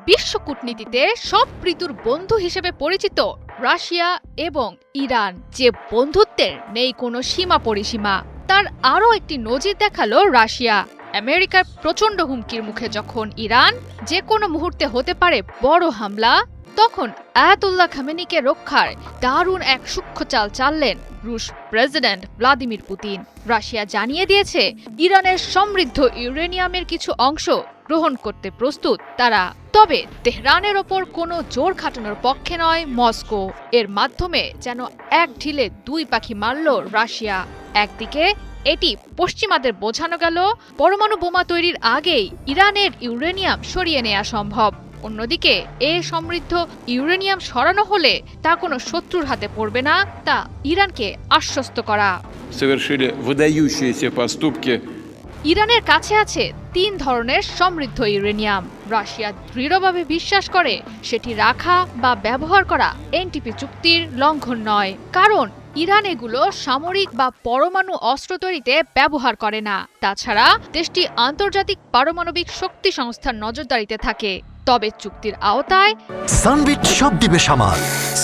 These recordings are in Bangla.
বিশ্ব কূটনীতিতে সব ঋতুর বন্ধু হিসেবে পরিচিত রাশিয়া এবং ইরান, যে বন্ধুত্বের নেই কোনো সীমা পরিসীমা। তার আরও একটি নজির দেখালো রাশিয়া। আমেরিকার প্রচণ্ড হুমকির মুখে যখন ইরান যে কোনো মুহূর্তে হতে পারে বড় হামলা, তখন আয়াতুল্লাহ খামেনিকে রক্ষার দারুণ এক সূক্ষ্ম চাল চাললেন রুশ প্রেসিডেন্ট ভ্লাদিমির পুতিন। রাশিয়া জানিয়ে দিয়েছে ইরানের সমৃদ্ধ ইউরেনিয়ামের কিছু অংশ গ্রহণ করতে প্রস্তুত তারা। তবে তেহরানের ওপর কোনো জোর খাটানোর পক্ষে নয় মস্কো। এর মাধ্যমে যেন এক ঢিলে দুই পাখি মারল রাশিয়া। একদিকে এটি পশ্চিমাদের বোঝানো গেল পরমাণু বোমা তৈরির আগেই ইরানের ইউরেনিয়াম সরিয়ে নেওয়া সম্ভব। অন্যদিকে সমৃদ্ধ ইউরেনিয়াম সরানো হলে তা কোনো শত্রুর হাতে পড়বে না, তা ইরানকে আশ্বস্ত করা। ইরানের কাছে আছে 3 ধরনের সমৃদ্ধ ইউরেনিয়াম। রাশিয়া দৃঢ়ভাবে বিশ্বাস করে সেটি রাখা বা ব্যবহার করা এনটিপি চুক্তির লঙ্ঘন নয়, কারণ ইরান এগুলো সামরিক বা পরমাণু অস্ত্র তৈরিতে ব্যবহার করে না। তাছাড়া দেশটি আন্তর্জাতিক পারমাণবিক শক্তি সংস্থার নজরদারিতে থাকে। তবে চুক্তির আওতায় সানবিট সব দিবে সামাল।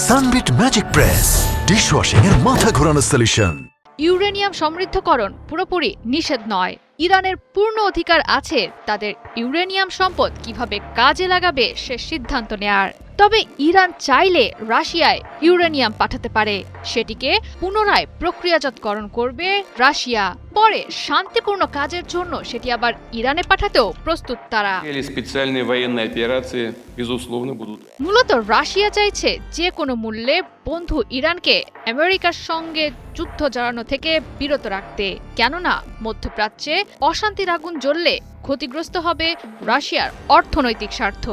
সানবিট ম্যাজিক প্রেস ডিশওয়াশিং এর মাথা ঘোরানো সলিউশন। ইউরেনিয়াম সমৃদ্ধকরণ পুরোপুরি নিষেধ নয়। ইরানের পূর্ণ অধিকার আছে তাদের ইউরেনিয়াম সম্পদ কিভাবে কাজে লাগাবে সে সিদ্ধান্ত নেয়ার। তবে ইরান চাইলে রাশিয়ায় ইউরেনিয়াম পাঠাতে পারে, সেটিকে পুনরায় প্রক্রিয়াজাতকরণ করবে রাশিয়া। পরে শান্তিপূর্ণ কাজের জন্য সেটি আবার ইরানে পাঠাতেও প্রস্তুত তারা। মূলত রাশিয়া চাইছে যে কোনো মূল্যে বন্ধু ইরানকে আমেরিকার সঙ্গে যুদ্ধ জড়ানো থেকে বিরত রাখতে। কেননা মধ্যপ্রাচ্যে অশান্তির আগুন জ্বললে ক্ষতিগ্রস্ত হবে রাশিয়ার অর্থনৈতিক স্বার্থ।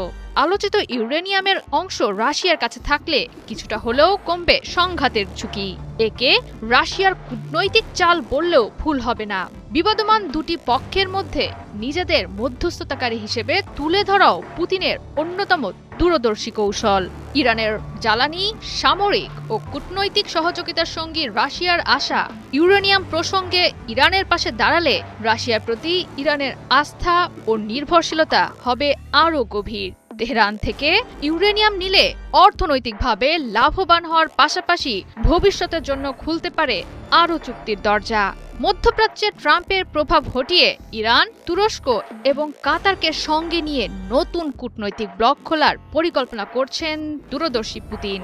আলোচিত ইউরেনিয়ামের অংশ রাশিয়ার কাছে থাকলে কিছুটা হলেও কমবে সংঘাতের ঝুঁকি। একে রাশিয়ার কূটনৈতিক চাল বললেও ভুল হবে না। বিবাদমান দুটি পক্ষের মধ্যে নিজেদের মধ্যস্থতাকারী হিসেবে তুলে ধরাও পুতিনের অন্যতম দূরদর্শী কৌশল। ইরানের জ্বালানি, সামরিক ও কূটনৈতিক সহযোগিতার সঙ্গী রাশিয়ার আশা, ইউরেনিয়াম প্রসঙ্গে ইরানের পাশে দাঁড়ালে রাশিয়ার প্রতি ইরানের আস্থা ও নির্ভরশীলতা হবে আরও গভীর। তেহরান থেকে ইউরেনিয়াম নিলে অর্থনৈতিকভাবে লাভবান হওয়ার পাশাপাশি ভবিষ্যতের জন্য খুলতে পারে আরও চুক্তির দরজা। মধ্যপ্রাচ্যে ট্রাম্পের প্রভাব হটিয়ে ইরান, তুরস্ক এবং কাতারকে সঙ্গে নিয়ে নতুন কূটনৈতিক ব্লক খোলার পরিকল্পনা করছেন দূরদর্শী পুতিন।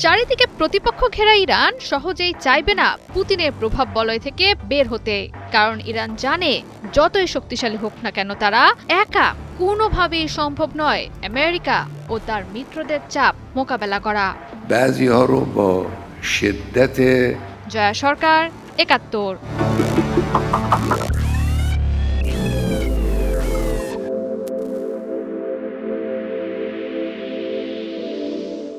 চারিদিকে প্রতিপক্ষ ঘেরা ইরান সহজেই চাইবে না পুতিনের প্রভাব বলয় থেকে বের হতে, কারণ ইরান জানে যতই শক্তিশালী হোক না কেন তারা একা কোনোভাবেই সম্ভব নয় আমেরিকা ও তার মিত্রদের চাপ মোকাবেলা করা। জয়া সরকার, ৭১।